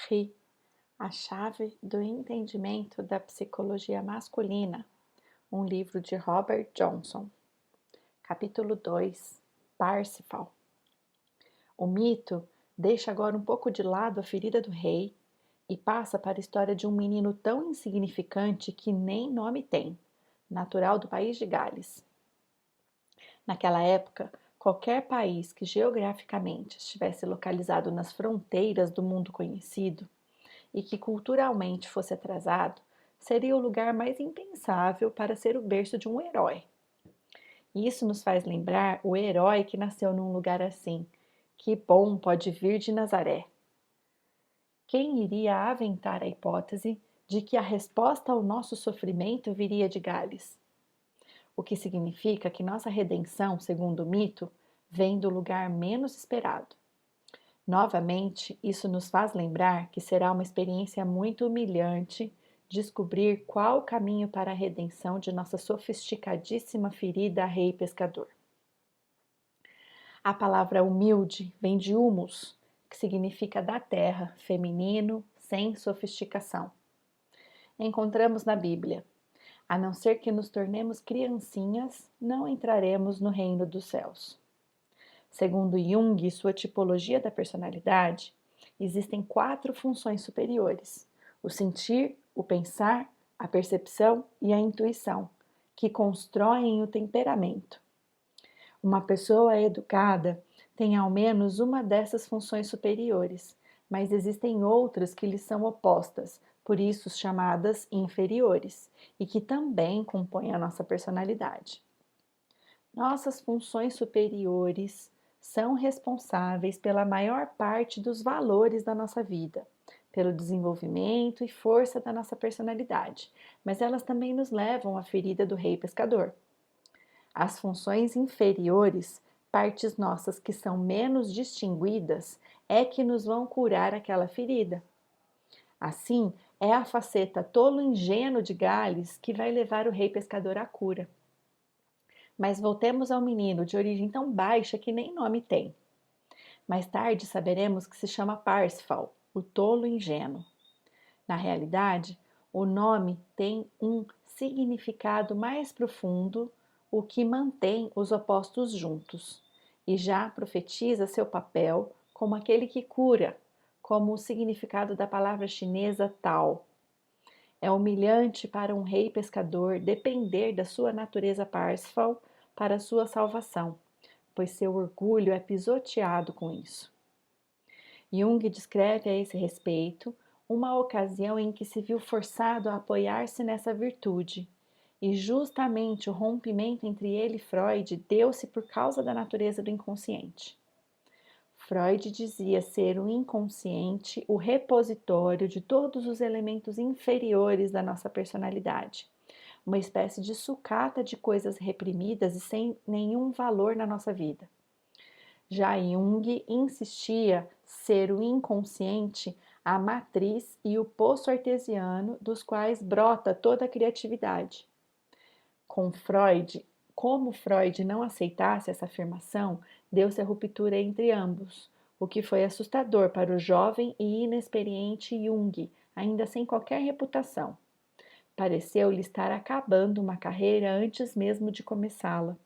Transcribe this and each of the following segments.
Ri, a chave do entendimento da psicologia masculina, um livro de Robert Johnson. Capítulo 2, Parsifal. O mito deixa agora um pouco de lado a ferida do rei e passa para a história de um menino tão insignificante que nem nome tem, natural do país de Gales. Naquela época, qualquer país que geograficamente estivesse localizado nas fronteiras do mundo conhecido e que culturalmente fosse atrasado, seria o lugar mais impensável para ser o berço de um herói. E isso nos faz lembrar o herói que nasceu num lugar assim. Que bom pode vir de Nazaré. Quem iria aventar a hipótese de que a resposta ao nosso sofrimento viria de Gales? O que significa que nossa redenção, segundo o mito, vem do lugar menos esperado. Novamente, isso nos faz lembrar que será uma experiência muito humilhante descobrir qual o caminho para a redenção de nossa sofisticadíssima ferida rei pescador. A palavra humilde vem de humus, que significa da terra, feminino, sem sofisticação. Encontramos na Bíblia: a não ser que nos tornemos criancinhas, não entraremos no reino dos céus. Segundo Jung e sua tipologia da personalidade, existem 4 funções superiores: o sentir, o pensar, a percepção e a intuição, que constroem o temperamento. Uma pessoa educada tem ao menos uma dessas funções superiores, mas existem outras que lhes são opostas, por isso chamadas inferiores, e que também compõem a nossa personalidade. Nossas funções superiores são responsáveis pela maior parte dos valores da nossa vida, pelo desenvolvimento e força da nossa personalidade, mas elas também nos levam à ferida do rei pescador. As funções inferiores, partes nossas que são menos distinguidas, é que nos vão curar aquela ferida. Assim, é a faceta tolo ingênuo de Gales que vai levar o rei pescador à cura. Mas voltemos ao menino de origem tão baixa que nem nome tem. Mais tarde saberemos que se chama Parsifal, o tolo ingênuo. Na realidade, o nome tem um significado mais profundo, o que mantém os opostos juntos, e já profetiza seu papel como aquele que cura, como o significado da palavra chinesa Tao. É humilhante para um rei pescador depender da sua natureza Parsifal para sua salvação, pois seu orgulho é pisoteado com isso. Jung descreve a esse respeito uma ocasião em que se viu forçado a apoiar-se nessa virtude, e justamente o rompimento entre ele e Freud deu-se por causa da natureza do inconsciente. Freud dizia ser o inconsciente o repositório de todos os elementos inferiores da nossa personalidade, uma espécie de sucata de coisas reprimidas e sem nenhum valor na nossa vida. Já Jung insistia ser o inconsciente a matriz e o poço artesiano dos quais brota toda a criatividade. Como Freud não aceitasse essa afirmação, deu-se a ruptura entre ambos, o que foi assustador para o jovem e inexperiente Jung, ainda sem qualquer reputação. Pareceu-lhe estar acabando uma carreira antes mesmo de começá-la.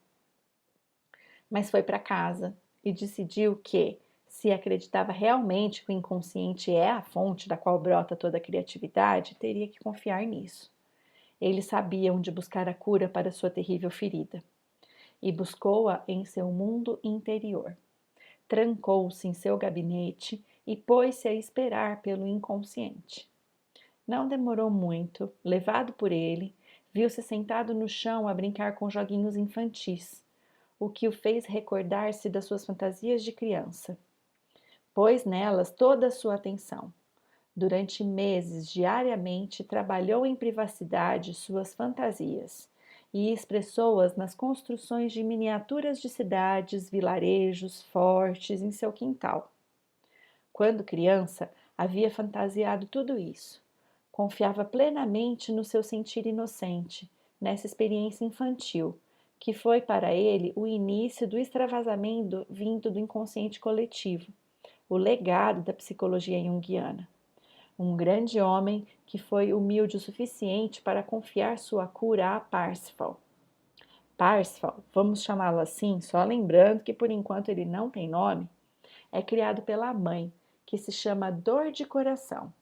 Mas foi para casa e decidiu que, se acreditava realmente que o inconsciente é a fonte da qual brota toda a criatividade, teria que confiar nisso. Ele sabia onde buscar a cura para sua terrível ferida, e buscou-a em seu mundo interior. Trancou-se em seu gabinete e pôs-se a esperar pelo inconsciente. Não demorou muito, levado por ele, viu-se sentado no chão a brincar com joguinhos infantis, o que o fez recordar-se das suas fantasias de criança. Pôs nelas toda a sua atenção. Durante meses, diariamente, trabalhou em privacidade suas fantasias e expressou-as nas construções de miniaturas de cidades, vilarejos, fortes em seu quintal. Quando criança, havia fantasiado tudo isso. Confiava plenamente no seu sentir inocente, nessa experiência infantil, que foi para ele o início do extravasamento vindo do inconsciente coletivo, o legado da psicologia junguiana. um grande homem que foi humilde o suficiente para confiar sua cura a Parsifal. Parsifal, vamos chamá-lo assim, só lembrando que por enquanto ele não tem nome, é criado pela mãe, que se chama Dor de Coração,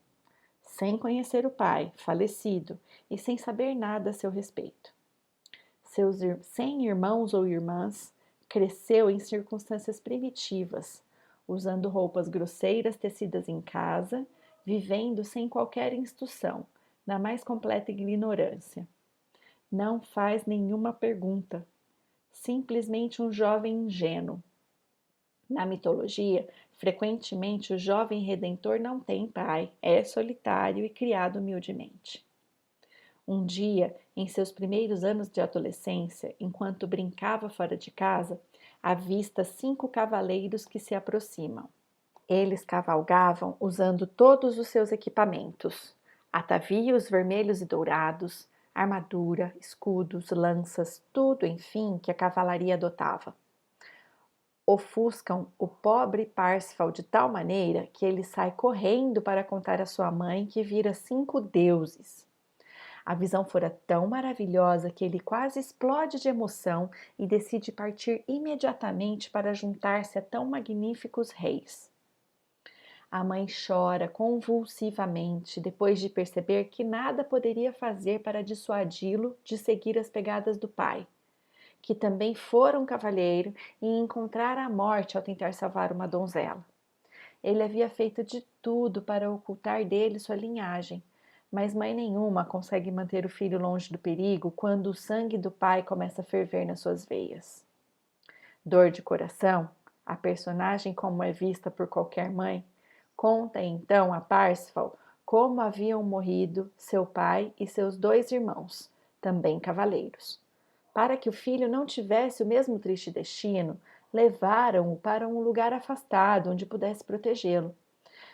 sem conhecer o pai, falecido, e sem saber nada a seu respeito. Seus 100 irmãos ou irmãs, cresceu em circunstâncias primitivas, usando roupas grosseiras tecidas em casa, vivendo sem qualquer instrução, na mais completa ignorância. Não faz nenhuma pergunta, simplesmente um jovem ingênuo. Na mitologia, frequentemente o jovem redentor não tem pai, é solitário e criado humildemente. Um dia, em seus primeiros anos de adolescência, enquanto brincava fora de casa, avista 5 cavaleiros que se aproximam. Eles cavalgavam usando todos os seus equipamentos: atavios vermelhos e dourados, armadura, escudos, lanças, tudo, enfim, que a cavalaria adotava. Ofuscam o pobre Parsifal de tal maneira que ele sai correndo para contar à sua mãe que vira 5 deuses. A visão fora tão maravilhosa que ele quase explode de emoção e decide partir imediatamente para juntar-se a tão magníficos reis. A mãe chora convulsivamente depois de perceber que nada poderia fazer para dissuadi-lo de seguir as pegadas do pai, que também fora um cavalheiro e encontrara a morte ao tentar salvar uma donzela. Ele havia feito de tudo para ocultar dele sua linhagem, mas mãe nenhuma consegue manter o filho longe do perigo quando o sangue do pai começa a ferver nas suas veias. Dor de Coração, a personagem como é vista por qualquer mãe, conta então a Parsifal como haviam morrido seu pai e seus 2 irmãos, também cavaleiros. Para que o filho não tivesse o mesmo triste destino, levaram-o para um lugar afastado onde pudesse protegê-lo.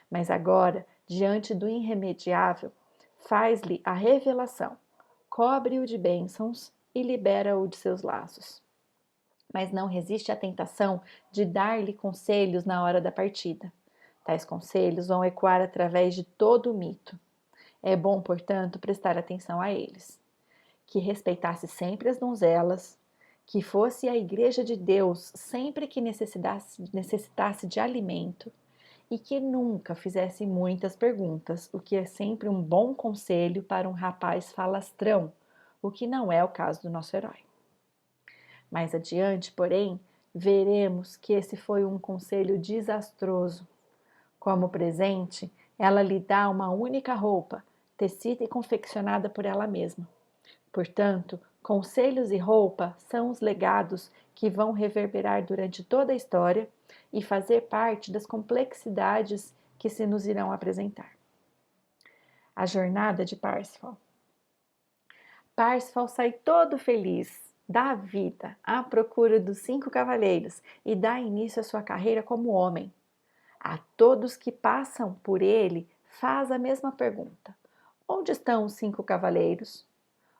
Mas agora, diante do irremediável, faz-lhe a revelação, cobre-o de bênçãos e libera-o de seus laços. Mas não resiste à tentação de dar-lhe conselhos na hora da partida. Tais conselhos vão ecoar através de todo o mito. É bom, portanto, prestar atenção a eles. Que respeitasse sempre as donzelas, que fosse à igreja de Deus sempre que necessitasse de alimento e que nunca fizesse muitas perguntas, o que é sempre um bom conselho para um rapaz falastrão, o que não é o caso do nosso herói. Mais adiante, porém, veremos que esse foi um conselho desastroso. Como presente, ela lhe dá uma única roupa, tecida e confeccionada por ela mesma. Portanto, conselhos e roupa são os legados que vão reverberar durante toda a história e fazer parte das complexidades que se nos irão apresentar. A jornada de Parsifal. Parsifal sai todo feliz da vida à procura dos 5 cavaleiros e dá início à sua carreira como homem. A todos que passam por ele faz a mesma pergunta: onde estão os 5 cavaleiros?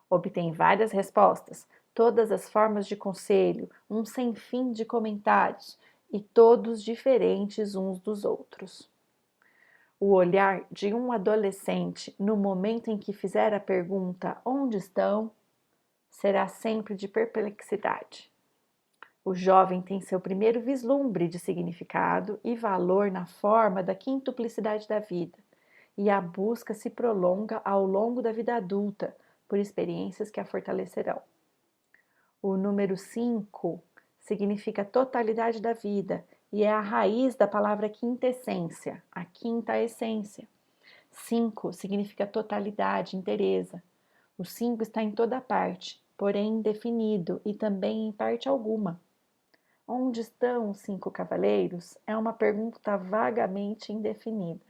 Obtém várias respostas, todas as formas de conselho, um sem fim de comentários, e todos diferentes uns dos outros. O olhar de um adolescente no momento em que fizer a pergunta onde estão, será sempre de perplexidade. O jovem tem seu primeiro vislumbre de significado e valor na forma da quintuplicidade da vida, e a busca se prolonga ao longo da vida adulta, por experiências que a fortalecerão. O número 5 significa totalidade da vida e é a raiz da palavra quintessência, a quinta essência. 5 significa totalidade, inteireza. O 5 está em toda parte, porém indefinido e também em parte alguma. Onde estão os 5 cavaleiros? É uma pergunta vagamente indefinida.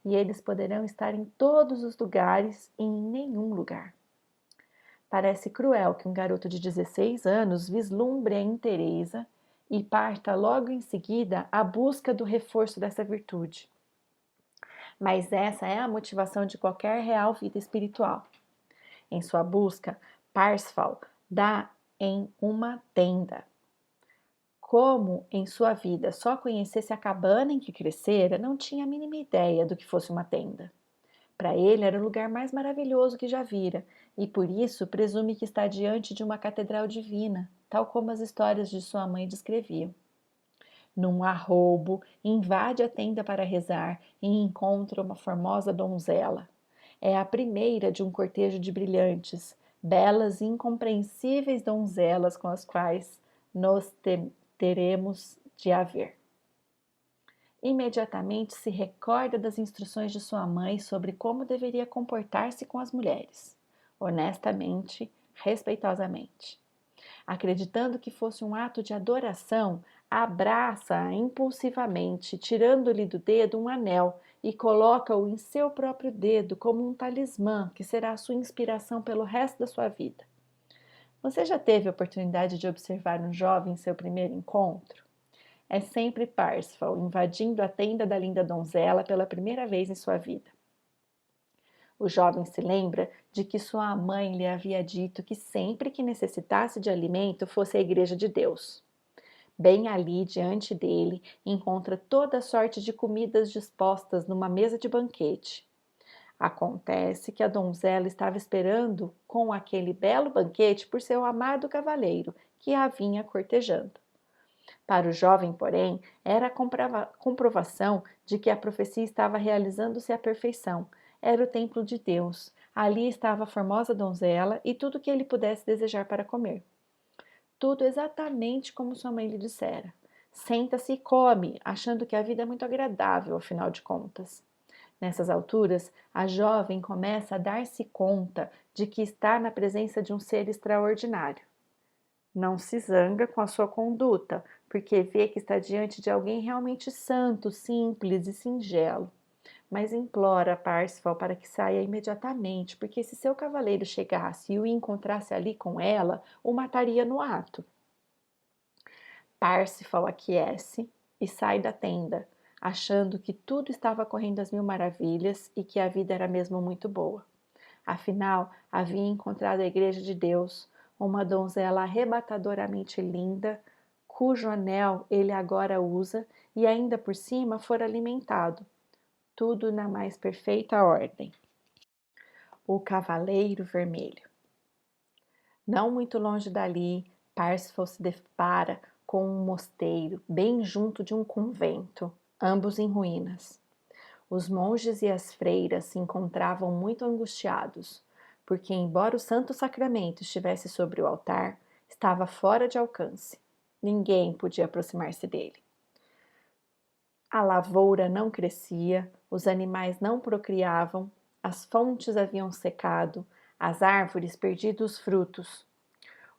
E eles poderão estar em todos os lugares e em nenhum lugar. Parece cruel que um garoto de 16 anos vislumbre a inteireza e parta logo em seguida à busca do reforço dessa virtude. Mas essa é a motivação de qualquer real vida espiritual. Em sua busca, Parsifal dá em uma tenda. Como em sua vida só conhecesse a cabana em que crescera, não tinha a mínima ideia do que fosse uma tenda. Para ele era o lugar mais maravilhoso que já vira, e por isso presume que está diante de uma catedral divina, tal como as histórias de sua mãe descreviam. Num arroubo, invade a tenda para rezar e encontra uma formosa donzela. É a primeira de um cortejo de brilhantes, belas e incompreensíveis donzelas com as quais nos teremos de haver. Imediatamente se recorda das instruções de sua mãe sobre como deveria comportar-se com as mulheres, honestamente, respeitosamente. Acreditando que fosse um ato de adoração, abraça-a impulsivamente, tirando-lhe do dedo um anel e coloca-o em seu próprio dedo como um talismã que será a sua inspiração pelo resto da sua vida. Você já teve a oportunidade de observar um jovem em seu primeiro encontro? É sempre Parsifal invadindo a tenda da linda donzela pela primeira vez em sua vida. O jovem se lembra de que sua mãe lhe havia dito que sempre que necessitasse de alimento fosse à Igreja de Deus. Bem ali, diante dele, encontra toda sorte de comidas dispostas numa mesa de banquete. Acontece que a donzela estava esperando com aquele belo banquete por seu amado cavaleiro, que a vinha cortejando. Para o jovem, porém, era a comprovação de que a profecia estava realizando-se à perfeição. Era o templo de Deus. Ali estava a formosa donzela e tudo o que ele pudesse desejar para comer. Tudo exatamente como sua mãe lhe dissera. Senta-se e come, achando que a vida é muito agradável, afinal de contas. Nessas alturas, a jovem começa a dar-se conta de que está na presença de um ser extraordinário. Não se zanga com a sua conduta, porque vê que está diante de alguém realmente santo, simples e singelo. Mas implora a Parsifal para que saia imediatamente, porque se seu cavaleiro chegasse e o encontrasse ali com ela, o mataria no ato. Parsifal aquece e sai da tenda, achando que tudo estava correndo às mil maravilhas e que a vida era mesmo muito boa. Afinal, havia encontrado a Igreja de Deus, uma donzela arrebatadoramente linda, cujo anel ele agora usa e ainda por cima for alimentado. Tudo na mais perfeita ordem. O Cavaleiro Vermelho. Não muito longe dali, Parsifal se depara com um mosteiro bem junto de um convento, ambos em ruínas. Os monges e as freiras se encontravam muito angustiados, porque, embora o Santo Sacramento estivesse sobre o altar, estava fora de alcance. Ninguém podia aproximar-se dele. A lavoura não crescia, os animais não procriavam, as fontes haviam secado, as árvores perdido os frutos.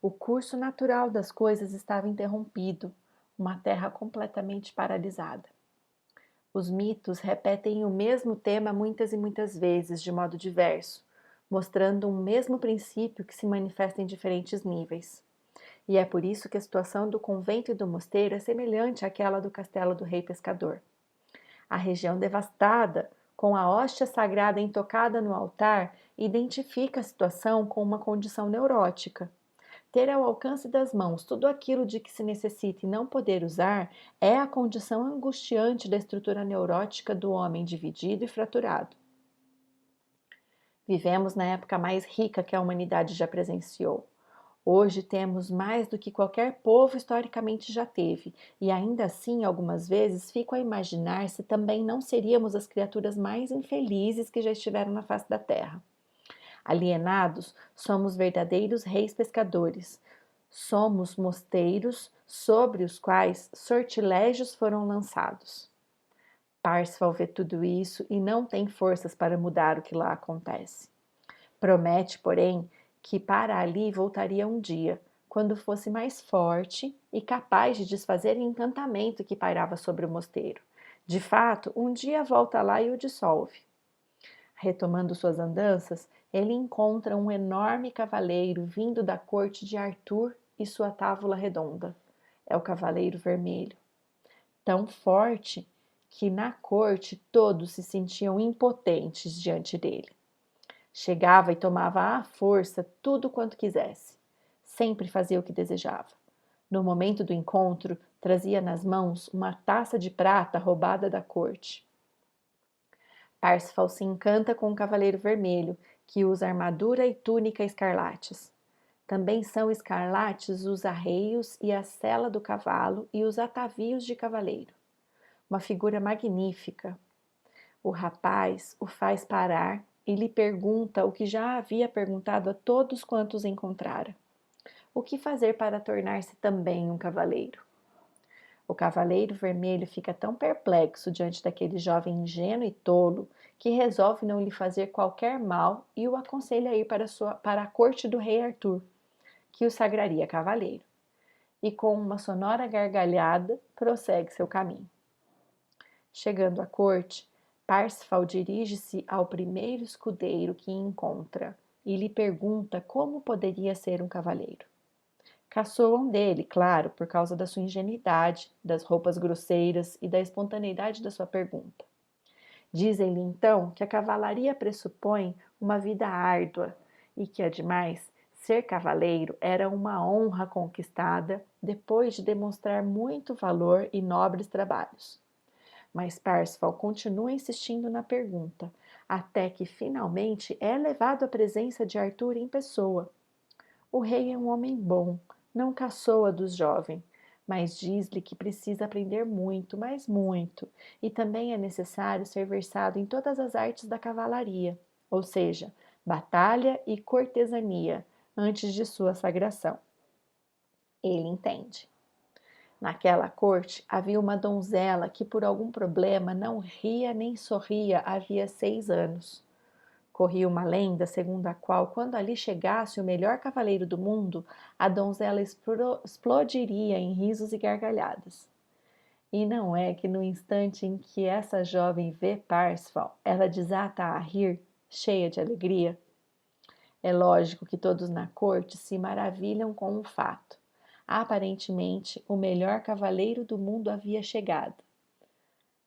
O curso natural das coisas estava interrompido, uma terra completamente paralisada. Os mitos repetem o mesmo tema muitas e muitas vezes, de modo diverso, mostrando um mesmo princípio que se manifesta em diferentes níveis. E é por isso que a situação do convento e do mosteiro é semelhante àquela do castelo do rei pescador. A região devastada, com a hóstia sagrada intocada no altar, identifica a situação com uma condição neurótica. Ter ao alcance das mãos tudo aquilo de que se necessita e não poder usar é a condição angustiante da estrutura neurótica do homem dividido e fraturado. Vivemos na época mais rica que a humanidade já presenciou. Hoje temos mais do que qualquer povo historicamente já teve, e ainda assim, algumas vezes, fico a imaginar se também não seríamos as criaturas mais infelizes que já estiveram na face da terra. Alienados, somos verdadeiros reis pescadores. Somos mosteiros sobre os quais sortilégios foram lançados. Parsifal vê tudo isso e não tem forças para mudar o que lá acontece. Promete, porém, que para ali voltaria um dia, quando fosse mais forte e capaz de desfazer o encantamento que pairava sobre o mosteiro. De fato, um dia volta lá e o dissolve. Retomando suas andanças, ele encontra um enorme cavaleiro vindo da corte de Arthur e sua távola redonda. É o Cavaleiro Vermelho. Tão forte que na corte todos se sentiam impotentes diante dele. Chegava e tomava à força tudo quanto quisesse. Sempre fazia o que desejava. No momento do encontro, trazia nas mãos uma taça de prata roubada da corte. Parsifal se encanta com o Cavaleiro Vermelho, que usa armadura e túnica escarlates. Também são escarlates os arreios e a sela do cavalo e os atavios de cavaleiro. Uma figura magnífica. O rapaz o faz parar e lhe pergunta o que já havia perguntado a todos quantos encontrara: o que fazer para tornar-se também um cavaleiro? O Cavaleiro Vermelho fica tão perplexo diante daquele jovem ingênuo e tolo que resolve não lhe fazer qualquer mal e o aconselha a ir para a corte do rei Arthur, que o sagraria cavaleiro. E com uma sonora gargalhada prossegue seu caminho. Chegando à corte, Parsifal dirige-se ao primeiro escudeiro que encontra e lhe pergunta como poderia ser um cavaleiro. Caçoam dele, claro, por causa da sua ingenuidade, das roupas grosseiras e da espontaneidade da sua pergunta. Dizem-lhe então que a cavalaria pressupõe uma vida árdua e que, ademais, ser cavaleiro era uma honra conquistada depois de demonstrar muito valor e nobres trabalhos. Mas Parsifal continua insistindo na pergunta, até que finalmente é levado à presença de Arthur em pessoa. O rei é um homem bom, não caçoa dos jovens, mas diz-lhe que precisa aprender muito, mas muito, e também é necessário ser versado em todas as artes da cavalaria, ou seja, batalha e cortesania, antes de sua sagração. Ele entende. Naquela corte havia uma donzela que por algum problema não ria nem sorria havia 6 anos. Corria uma lenda segundo a qual, quando ali chegasse o melhor cavaleiro do mundo, a donzela explodiria em risos e gargalhadas. E não é que no instante em que essa jovem vê Parsifal, ela desata a rir, cheia de alegria? É lógico que todos na corte se maravilham com o fato. Aparentemente, o melhor cavaleiro do mundo havia chegado.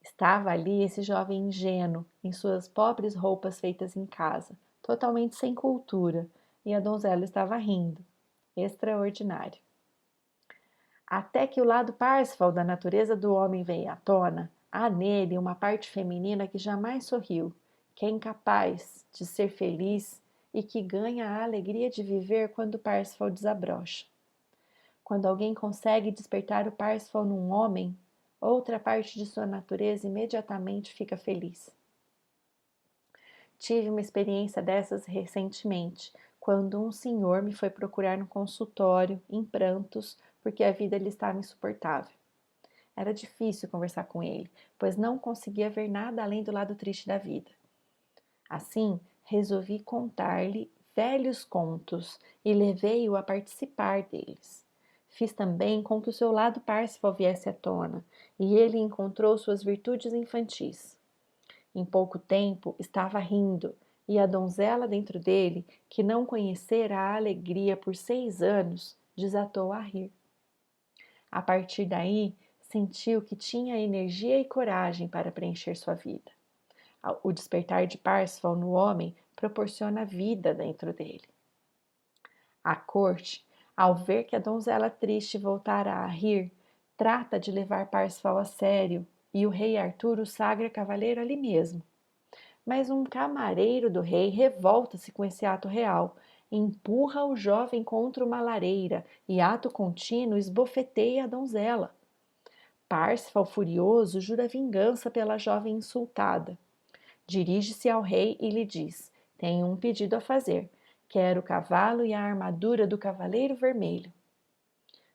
Estava ali esse jovem ingênuo, em suas pobres roupas feitas em casa, totalmente sem cultura, e a donzela estava rindo. Extraordinário. Até que o lado Parsifal da natureza do homem veio à tona, há nele uma parte feminina que jamais sorriu, que é incapaz de ser feliz e que ganha a alegria de viver quando Parsifal desabrocha. Quando alguém consegue despertar o Parsifal num homem, outra parte de sua natureza imediatamente fica feliz. Tive uma experiência dessas recentemente, quando um senhor me foi procurar no consultório, em prantos, porque a vida lhe estava insuportável. Era difícil conversar com ele, pois não conseguia ver nada além do lado triste da vida. Assim, resolvi contar-lhe velhos contos e levei-o a participar deles. Fiz também com que o seu lado Parsifal viesse à tona, e ele encontrou suas virtudes infantis. Em pouco tempo estava rindo, e a donzela dentro dele, que não conhecera a alegria por 6 anos, desatou a rir. A partir daí, sentiu que tinha energia e coragem para preencher sua vida. O despertar de Parsifal no homem proporciona vida dentro dele. A corte, ao ver que a donzela triste voltara a rir, trata de levar Parsifal a sério, e o rei Arthur o sagra cavaleiro ali mesmo. Mas um camareiro do rei revolta-se com esse ato real, empurra o jovem contra uma lareira e, ato contínuo, esbofeteia a donzela. Parsifal, furioso, jura vingança pela jovem insultada. Dirige-se ao rei e lhe diz: tenho um pedido a fazer. Quero o cavalo e a armadura do Cavaleiro Vermelho.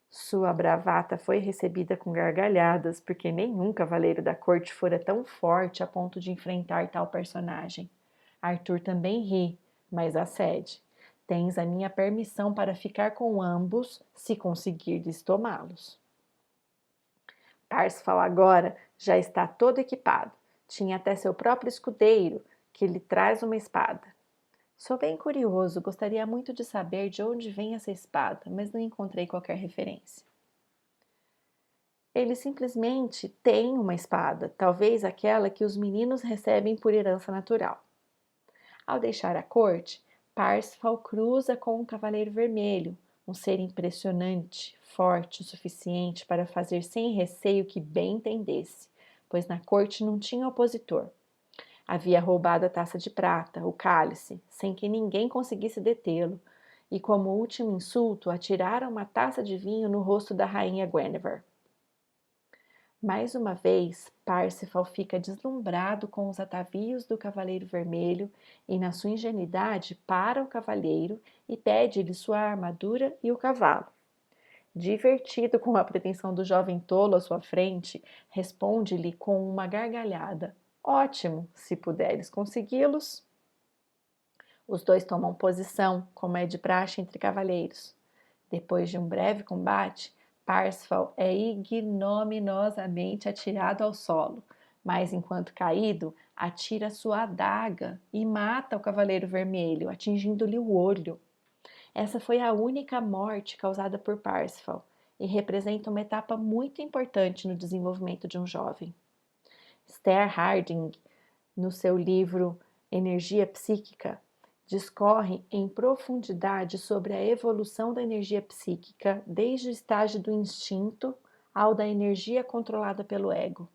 Sua bravata foi recebida com gargalhadas, porque nenhum cavaleiro da corte fora tão forte a ponto de enfrentar tal personagem. Arthur também ri, mas acede. Tens a minha permissão para ficar com ambos, se conseguires tomá-los. Parsifal agora já está todo equipado. Tinha até seu próprio escudeiro, que lhe traz uma espada. Sou bem curioso, gostaria muito de saber de onde vem essa espada, mas não encontrei qualquer referência. Ele simplesmente tem uma espada, talvez aquela que os meninos recebem por herança natural. Ao deixar a corte, Parsifal cruza com um Cavaleiro Vermelho, um ser impressionante, forte o suficiente para fazer sem receio que bem entendesse, pois na corte não tinha opositor. Havia roubado a taça de prata, o cálice, sem que ninguém conseguisse detê-lo, e como último insulto atirara uma taça de vinho no rosto da rainha Guinevere. Mais uma vez, Parsifal fica deslumbrado com os atavios do Cavaleiro Vermelho e, na sua ingenuidade, para o cavalheiro e pede-lhe sua armadura e o cavalo. Divertido com a pretensão do jovem tolo à sua frente, responde-lhe com uma gargalhada: Ótimo, se puderes consegui-los. Os dois tomam posição, como é de praxe entre cavalheiros. Depois de um breve combate, Parsifal é ignominiosamente atirado ao solo, mas enquanto caído, atira sua adaga e mata o Cavaleiro Vermelho, atingindo-lhe o olho. Essa foi a única morte causada por Parsifal e representa uma etapa muito importante no desenvolvimento de um jovem. Esther Harding, no seu livro Energia Psíquica, discorre em profundidade sobre a evolução da energia psíquica desde o estágio do instinto ao da energia controlada pelo ego.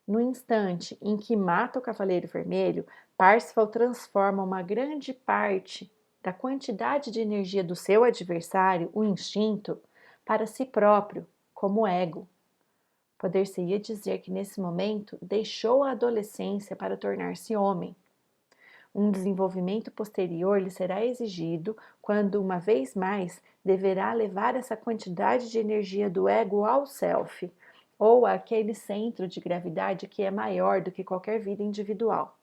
No instante em que mata o Cavaleiro Vermelho, Parsifal transforma uma grande parte da quantidade de energia do seu adversário, o instinto, para si próprio, como ego. Poder-se-ia dizer que nesse momento deixou a adolescência para tornar-se homem. Um desenvolvimento posterior lhe será exigido quando, uma vez mais, deverá levar essa quantidade de energia do ego ao self, ou àquele centro de gravidade que é maior do que qualquer vida individual.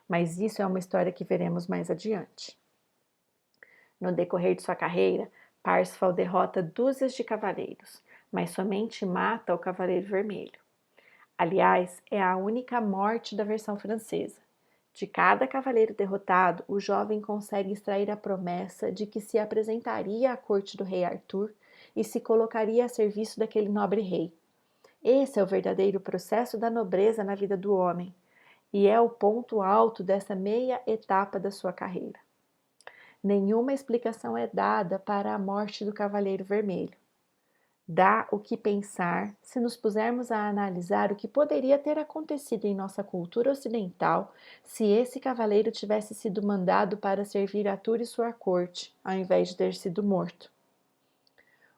Mas isso é uma história que veremos mais adiante. No decorrer de sua carreira, Parsifal derrota dúzias de cavaleiros, mas somente mata o Cavaleiro Vermelho. Aliás, é a única morte da versão francesa. De cada cavaleiro derrotado, o jovem consegue extrair a promessa de que se apresentaria à corte do rei Arthur e se colocaria a serviço daquele nobre rei. Esse é o verdadeiro processo da nobreza na vida do homem, e é o ponto alto dessa meia etapa da sua carreira. Nenhuma explicação é dada para a morte do Cavaleiro Vermelho. Dá o que pensar se nos pusermos a analisar o que poderia ter acontecido em nossa cultura ocidental se esse cavaleiro tivesse sido mandado para servir Arthur e sua corte, ao invés de ter sido morto.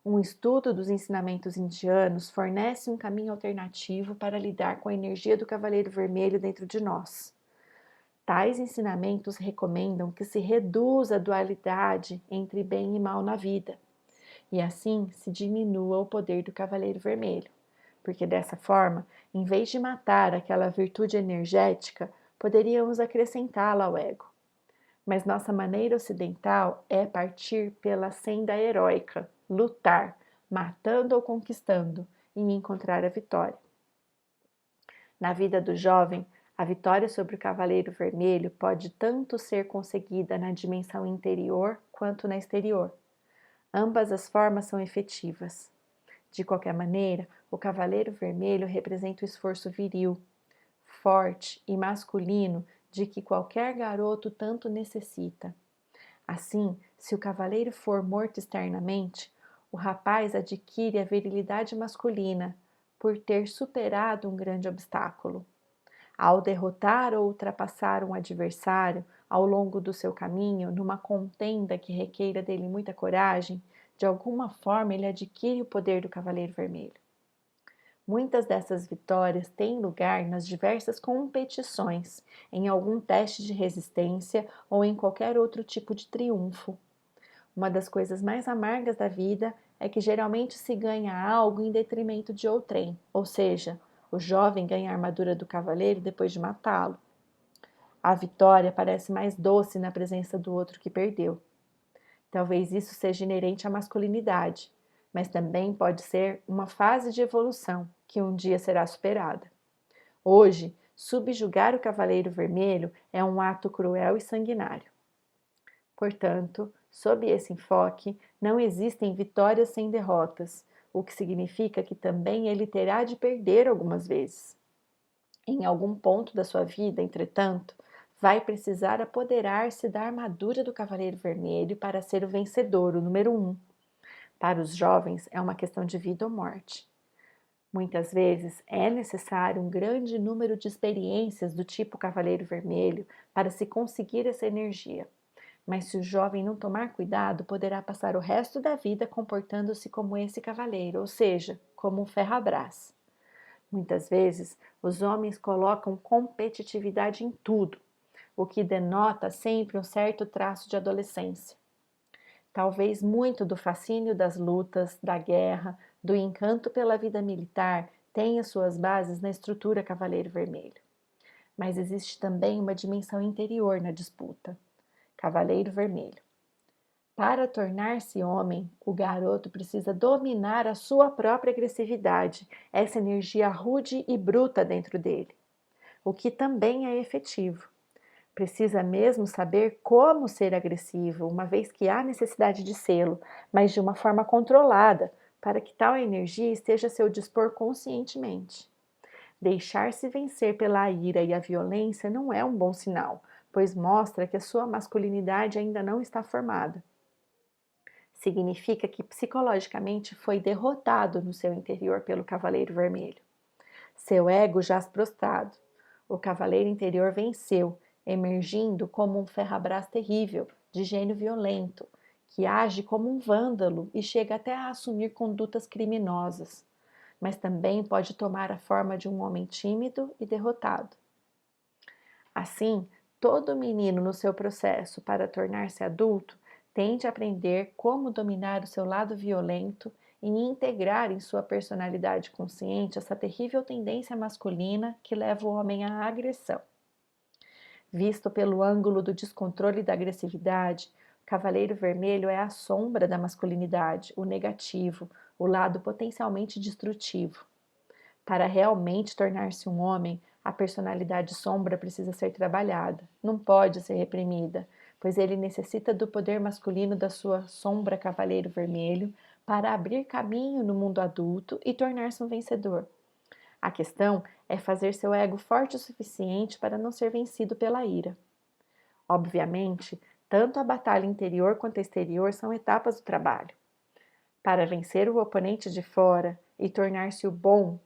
Um estudo dos ensinamentos indianos fornece um caminho alternativo para lidar com a energia do Cavaleiro Vermelho dentro de nós. Tais ensinamentos recomendam que se reduza a dualidade entre bem e mal na vida, e assim se diminua o poder do Cavaleiro Vermelho, porque dessa forma, em vez de matar aquela virtude energética, poderíamos acrescentá-la ao ego. Mas nossa maneira ocidental é partir pela senda heróica, lutar, matando ou conquistando, e encontrar a vitória. Na vida do jovem, a vitória sobre o Cavaleiro Vermelho pode tanto ser conseguida na dimensão interior quanto na exterior. Ambas as formas são efetivas. De qualquer maneira, o Cavaleiro Vermelho representa o esforço viril, forte e masculino de que qualquer garoto tanto necessita. Assim, se o cavaleiro for morto externamente, o rapaz adquire a virilidade masculina por ter superado um grande obstáculo. Ao derrotar ou ultrapassar um adversário ao longo do seu caminho, numa contenda que requeira dele muita coragem, de alguma forma ele adquire o poder do Cavaleiro Vermelho. Muitas dessas vitórias têm lugar nas diversas competições, em algum teste de resistência ou em qualquer outro tipo de triunfo. Uma das coisas mais amargas da vida é que geralmente se ganha algo em detrimento de outrem, ou seja, o jovem ganha a armadura do cavaleiro depois de matá-lo. A vitória parece mais doce na presença do outro que perdeu. Talvez isso seja inerente à masculinidade, mas também pode ser uma fase de evolução que um dia será superada. Hoje, subjugar o Cavaleiro Vermelho é um ato cruel e sanguinário. Portanto, sob esse enfoque, não existem vitórias sem derrotas, o que significa que também ele terá de perder algumas vezes. Em algum ponto da sua vida, entretanto, vai precisar apoderar-se da armadura do Cavaleiro Vermelho para ser o vencedor, o número 1. Para os jovens, é uma questão de vida ou morte. Muitas vezes é necessário um grande número de experiências do tipo Cavaleiro Vermelho para se conseguir essa energia. Mas se o jovem não tomar cuidado, poderá passar o resto da vida comportando-se como esse cavaleiro, ou seja, como um ferrabras. Muitas vezes, os homens colocam competitividade em tudo, o que denota sempre um certo traço de adolescência. Talvez muito do fascínio das lutas, da guerra, do encanto pela vida militar tenha suas bases na estrutura Cavaleiro Vermelho. Mas existe também uma dimensão interior na disputa. Cavaleiro Vermelho. Para tornar-se homem, o garoto precisa dominar a sua própria agressividade, essa energia rude e bruta dentro dele, o que também é efetivo. Precisa mesmo saber como ser agressivo, uma vez que há necessidade de sê-lo, mas de uma forma controlada, para que tal energia esteja a seu dispor conscientemente. Deixar-se vencer pela ira e a violência não é um bom sinal, pois mostra que a sua masculinidade ainda não está formada. Significa que psicologicamente foi derrotado no seu interior pelo Cavaleiro Vermelho. Seu ego jaz prostrado. O cavaleiro interior venceu, emergindo como um ferrabras terrível, de gênio violento, que age como um vândalo e chega até a assumir condutas criminosas, mas também pode tomar a forma de um homem tímido e derrotado. Assim, todo menino no seu processo para tornar-se adulto tende a aprender como dominar o seu lado violento e integrar em sua personalidade consciente essa terrível tendência masculina que leva o homem à agressão. Visto pelo ângulo do descontrole e da agressividade, o Cavaleiro Vermelho é a sombra da masculinidade, o negativo, o lado potencialmente destrutivo. Para realmente tornar-se um homem, a personalidade sombra precisa ser trabalhada, não pode ser reprimida, pois ele necessita do poder masculino da sua sombra Cavaleiro Vermelho para abrir caminho no mundo adulto e tornar-se um vencedor. A questão é fazer seu ego forte o suficiente para não ser vencido pela ira. Obviamente, tanto a batalha interior quanto a exterior são etapas do trabalho. Para vencer o oponente de fora e tornar-se o bom,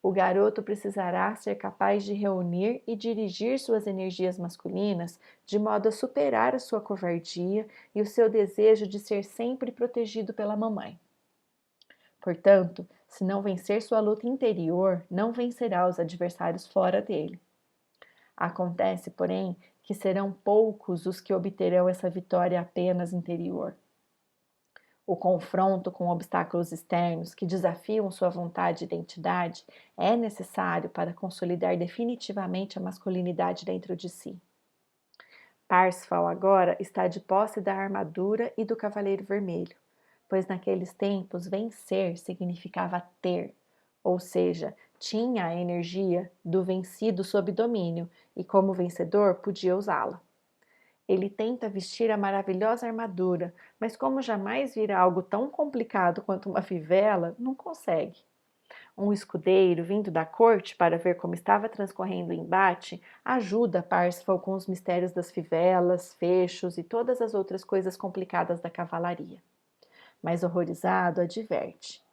o garoto precisará ser capaz de reunir e dirigir suas energias masculinas de modo a superar a sua covardia e o seu desejo de ser sempre protegido pela mamãe. Portanto, se não vencer sua luta interior, não vencerá os adversários fora dele. Acontece, porém, que serão poucos os que obterão essa vitória apenas interior. O confronto com obstáculos externos que desafiam sua vontade e identidade é necessário para consolidar definitivamente a masculinidade dentro de si. Parsifal agora está de posse da armadura e do Cavaleiro Vermelho, pois naqueles tempos vencer significava ter, ou seja, tinha a energia do vencido sob domínio e, como vencedor, podia usá-la. Ele tenta vestir a maravilhosa armadura, mas como jamais vira algo tão complicado quanto uma fivela, não consegue. Um escudeiro vindo da corte para ver como estava transcorrendo o embate ajuda Parsifal com os mistérios das fivelas, fechos e todas as outras coisas complicadas da cavalaria. Mas horrorizado adverte: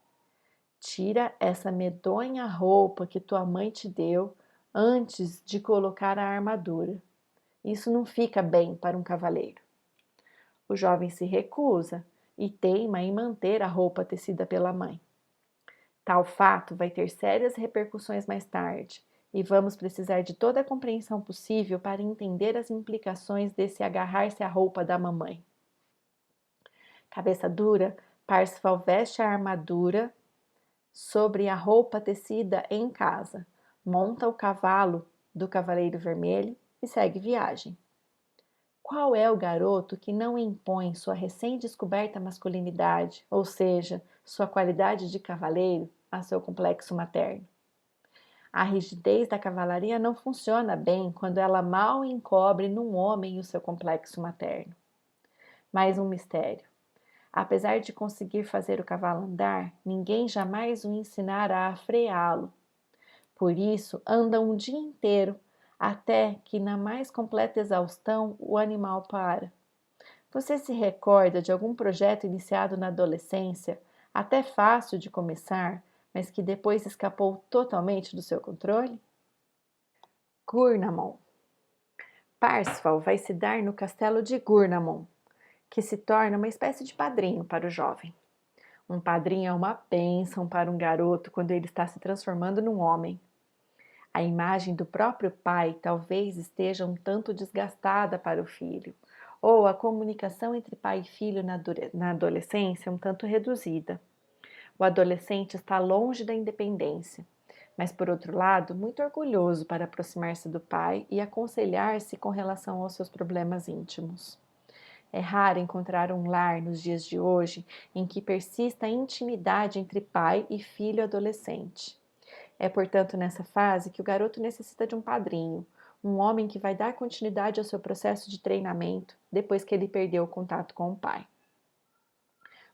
tira essa medonha roupa que tua mãe te deu antes de colocar a armadura. Isso não fica bem para um cavaleiro. O jovem se recusa e teima em manter a roupa tecida pela mãe. Tal fato vai ter sérias repercussões mais tarde, e vamos precisar de toda a compreensão possível para entender as implicações desse agarrar-se à roupa da mamãe. Cabeça dura, Parsifal veste a armadura sobre a roupa tecida em casa, monta o cavalo do Cavaleiro Vermelho e segue viagem. Qual é o garoto que não impõe sua recém-descoberta masculinidade, ou seja, sua qualidade de cavaleiro, a seu complexo materno? A rigidez da cavalaria não funciona bem quando ela mal encobre num homem o seu complexo materno. Mais um mistério. Apesar de conseguir fazer o cavalo andar, ninguém jamais o ensinará a freá-lo. Por isso, andam um dia inteiro, até que, na mais completa exaustão, o animal para. Você se recorda de algum projeto iniciado na adolescência, até fácil de começar, mas que depois escapou totalmente do seu controle? Gurnamon. Parsifal vai se dar no castelo de Gurnamon, que se torna uma espécie de padrinho para o jovem. Um padrinho é uma bênção para um garoto quando ele está se transformando num homem. A imagem do próprio pai talvez esteja um tanto desgastada para o filho, ou a comunicação entre pai e filho na adolescência um tanto reduzida. O adolescente está longe da independência, mas por outro lado, muito orgulhoso para aproximar-se do pai e aconselhar-se com relação aos seus problemas íntimos. É raro encontrar um lar nos dias de hoje em que persista a intimidade entre pai e filho adolescente. É, portanto, nessa fase que o garoto necessita de um padrinho, um homem que vai dar continuidade ao seu processo de treinamento depois que ele perdeu o contato com o pai.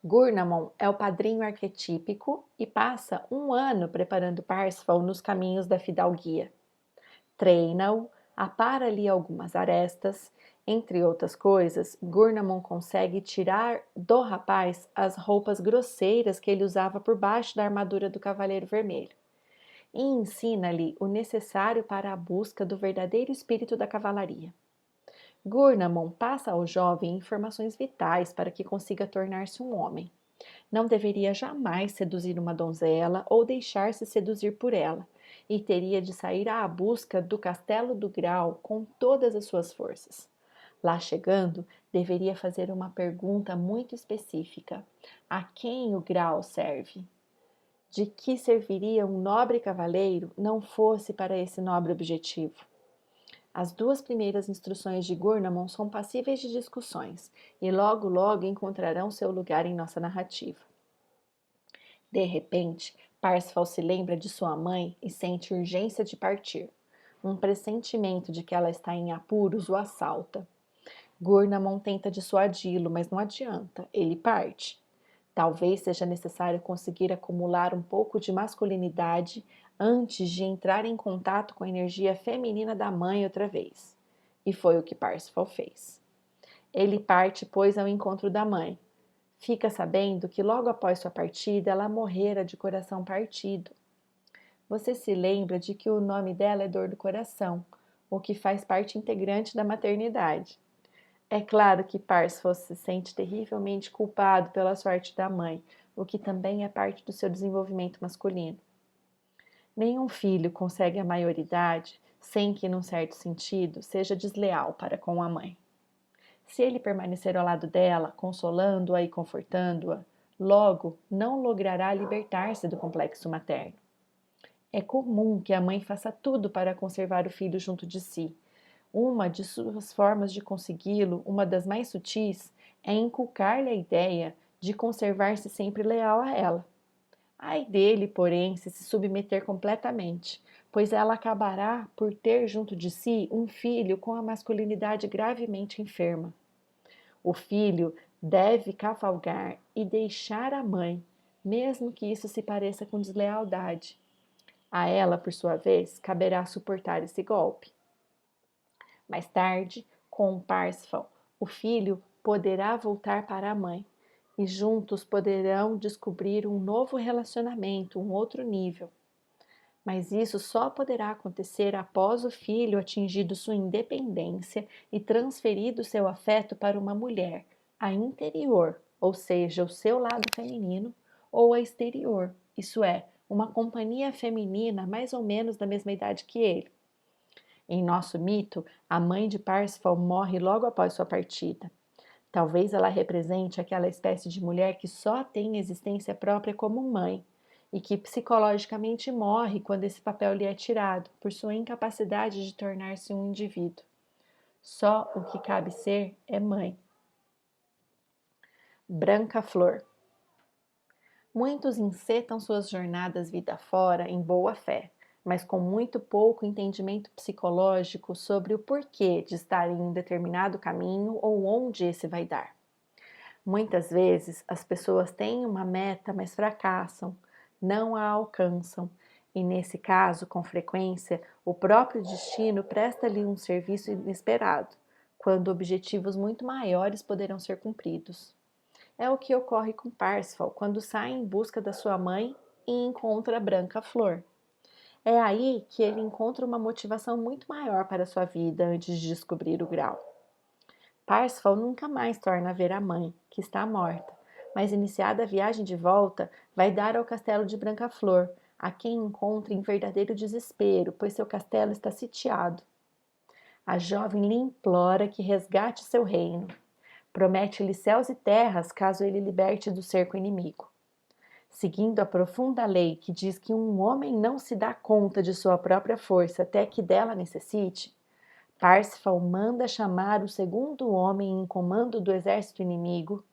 Gurnamon é o padrinho arquetípico e passa um ano preparando Parsifal nos caminhos da fidalguia. Treina-o, apara-lhe algumas arestas. Entre outras coisas, Gurnamon consegue tirar do rapaz as roupas grosseiras que ele usava por baixo da armadura do Cavaleiro Vermelho e ensina-lhe o necessário para a busca do verdadeiro espírito da cavalaria. Gurnamon passa ao jovem informações vitais para que consiga tornar-se um homem. Não deveria jamais seduzir uma donzela ou deixar-se seduzir por ela, e teria de sair à busca do Castelo do Grau com todas as suas forças. Lá chegando, deveria fazer uma pergunta muito específica: a quem o Grau serve? De que serviria um nobre cavaleiro não fosse para esse nobre objetivo? As duas primeiras instruções de Gurnamon são passíveis de discussões e logo encontrarão seu lugar em nossa narrativa. De repente, Parsifal se lembra de sua mãe e sente urgência de partir. Um pressentimento de que ela está em apuros o assalta. Gurnamon tenta dissuadi-lo, mas não adianta, ele parte. Talvez seja necessário conseguir acumular um pouco de masculinidade antes de entrar em contato com a energia feminina da mãe outra vez. E foi o que Parsifal fez. Ele parte, pois, ao encontro da mãe. Fica sabendo que logo após sua partida ela morrera de coração partido. Você se lembra de que o nome dela é dor do coração, o que faz parte integrante da maternidade. É claro que Parsifal se sente terrivelmente culpado pela sorte da mãe, o que também é parte do seu desenvolvimento masculino. Nenhum filho consegue a maioridade sem que, num certo sentido, seja desleal para com a mãe. Se ele permanecer ao lado dela, consolando-a e confortando-a, logo não logrará libertar-se do complexo materno. É comum que a mãe faça tudo para conservar o filho junto de si. Uma de suas formas de consegui-lo, uma das mais sutis, é inculcar-lhe a ideia de conservar-se sempre leal a ela. Ai dele, porém, se submeter completamente, pois ela acabará por ter junto de si um filho com a masculinidade gravemente enferma. O filho deve cavalgar e deixar a mãe, mesmo que isso se pareça com deslealdade. A ela, por sua vez, caberá suportar esse golpe. Mais tarde, com Parsifal, o filho poderá voltar para a mãe e juntos poderão descobrir um novo relacionamento, um outro nível. Mas isso só poderá acontecer após o filho atingido sua independência e transferido seu afeto para uma mulher, a interior, ou seja, o seu lado feminino, ou a exterior, isso é, uma companhia feminina mais ou menos da mesma idade que ele. Em nosso mito, a mãe de Parsifal morre logo após sua partida. Talvez ela represente aquela espécie de mulher que só tem existência própria como mãe e que psicologicamente morre quando esse papel lhe é tirado, por sua incapacidade de tornar-se um indivíduo. Só o que cabe ser é mãe. Branca Flor. Muitos encetam suas jornadas vida fora em boa fé, mas com muito pouco entendimento psicológico sobre o porquê de estar em um determinado caminho ou onde esse vai dar. Muitas vezes as pessoas têm uma meta, mas fracassam, não a alcançam, e nesse caso, com frequência, o próprio destino presta-lhe um serviço inesperado, quando objetivos muito maiores poderão ser cumpridos. É o que ocorre com Parsifal quando sai em busca da sua mãe e encontra a branca flor. É aí que ele encontra uma motivação muito maior para sua vida antes de descobrir o grau. Parsifal nunca mais torna a ver a mãe, que está morta, mas iniciada a viagem de volta, vai dar ao castelo de Branca-Flor, a quem encontra em verdadeiro desespero, pois seu castelo está sitiado. A jovem lhe implora que resgate seu reino. Promete-lhe céus e terras caso ele liberte do cerco inimigo. Seguindo a profunda lei que diz que um homem não se dá conta de sua própria força até que dela necessite, Parsifal manda chamar o segundo homem em comando do exército inimigo,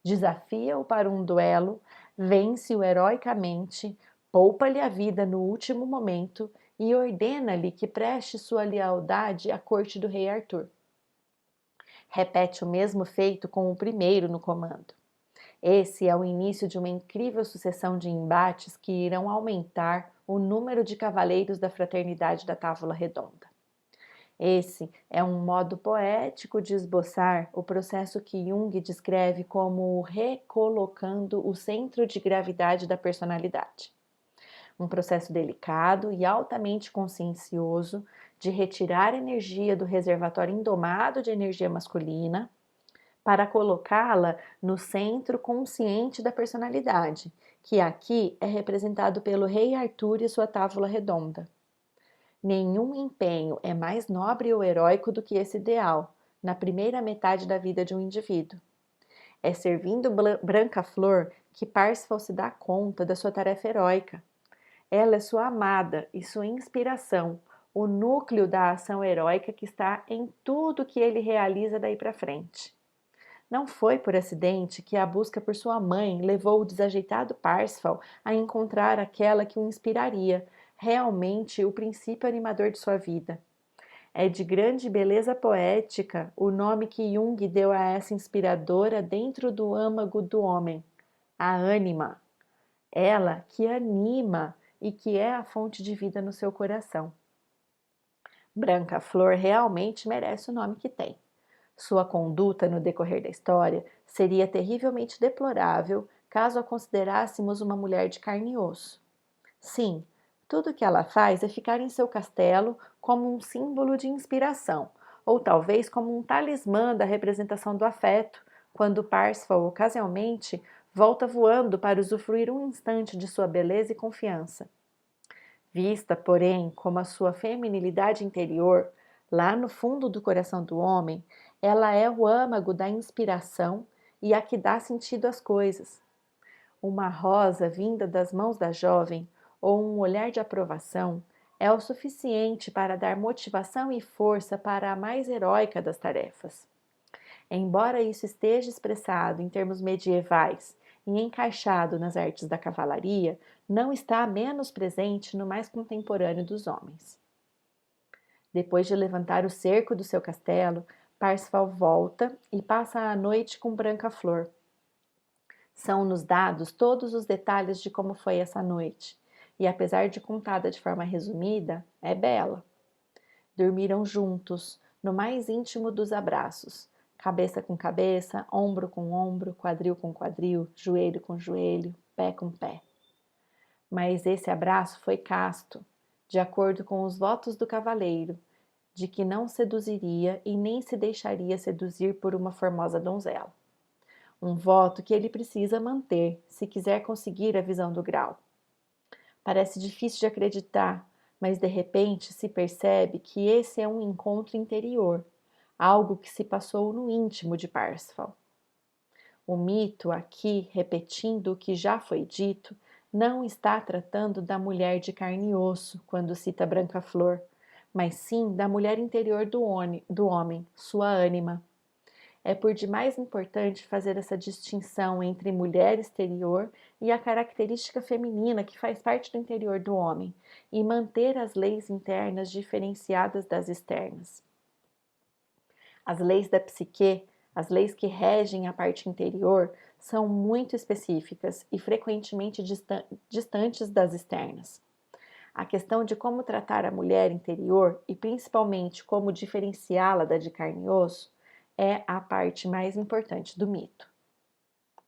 desafia-o para um duelo, vence-o heroicamente, poupa-lhe a vida no último momento e ordena-lhe que preste sua lealdade à corte do rei Arthur. Repete o mesmo feito com o primeiro no comando. Esse é o início de uma incrível sucessão de embates que irão aumentar o número de cavaleiros da Fraternidade da Távola Redonda. Esse é um modo poético de esboçar o processo que Jung descreve como recolocando o centro de gravidade da personalidade. Um processo delicado e altamente consciencioso de retirar energia do reservatório indomado de energia masculina para colocá-la no centro consciente da personalidade, que aqui é representado pelo rei Arthur e sua távola redonda. Nenhum empenho é mais nobre ou heróico do que esse ideal, na primeira metade da vida de um indivíduo. É servindo Branca-Flor que Parsifal se dá conta da sua tarefa heróica. Ela é sua amada e sua inspiração, o núcleo da ação heróica que está em tudo que ele realiza daí para frente. Não foi por acidente que a busca por sua mãe levou o desajeitado Parsifal a encontrar aquela que o inspiraria, realmente o princípio animador de sua vida. É de grande beleza poética o nome que Jung deu a essa inspiradora dentro do âmago do homem, a ânima. Ela que anima e que é a fonte de vida no seu coração. Branca-Flor realmente merece o nome que tem. Sua conduta no decorrer da história seria terrivelmente deplorável caso a considerássemos uma mulher de carne e osso. Sim, tudo o que ela faz é ficar em seu castelo como um símbolo de inspiração, ou talvez como um talismã da representação do afeto, quando Parsifal, ocasionalmente, volta voando para usufruir um instante de sua beleza e confiança. Vista, porém, como a sua feminilidade interior, lá no fundo do coração do homem, ela é o âmago da inspiração e a que dá sentido às coisas. Uma rosa vinda das mãos da jovem ou um olhar de aprovação é o suficiente para dar motivação e força para a mais heróica das tarefas. Embora isso esteja expressado em termos medievais e encaixado nas artes da cavalaria, não está menos presente no mais contemporâneo dos homens. Depois de levantar o cerco do seu castelo, Parsifal volta e passa a noite com Branca-Flor. São-nos dados todos os detalhes de como foi essa noite, e apesar de contada de forma resumida, é bela. Dormiram juntos, no mais íntimo dos abraços, cabeça com cabeça, ombro com ombro, quadril com quadril, joelho com joelho, pé com pé. Mas esse abraço foi casto, de acordo com os votos do cavaleiro, de que não seduziria e nem se deixaria seduzir por uma formosa donzela. Um voto que ele precisa manter se quiser conseguir a visão do grau. Parece difícil de acreditar, mas de repente se percebe que esse é um encontro interior, algo que se passou no íntimo de Parsifal. O mito, aqui repetindo o que já foi dito, não está tratando da mulher de carne e osso quando cita Branca-Flor, mas sim da mulher interior do homem, sua ânima. É por demais importante fazer essa distinção entre mulher exterior e a característica feminina que faz parte do interior do homem, e manter as leis internas diferenciadas das externas. As leis da psique, as leis que regem a parte interior, são muito específicas e frequentemente distantes das externas. A questão de como tratar a mulher interior e principalmente como diferenciá-la da de carne e osso é a parte mais importante do mito.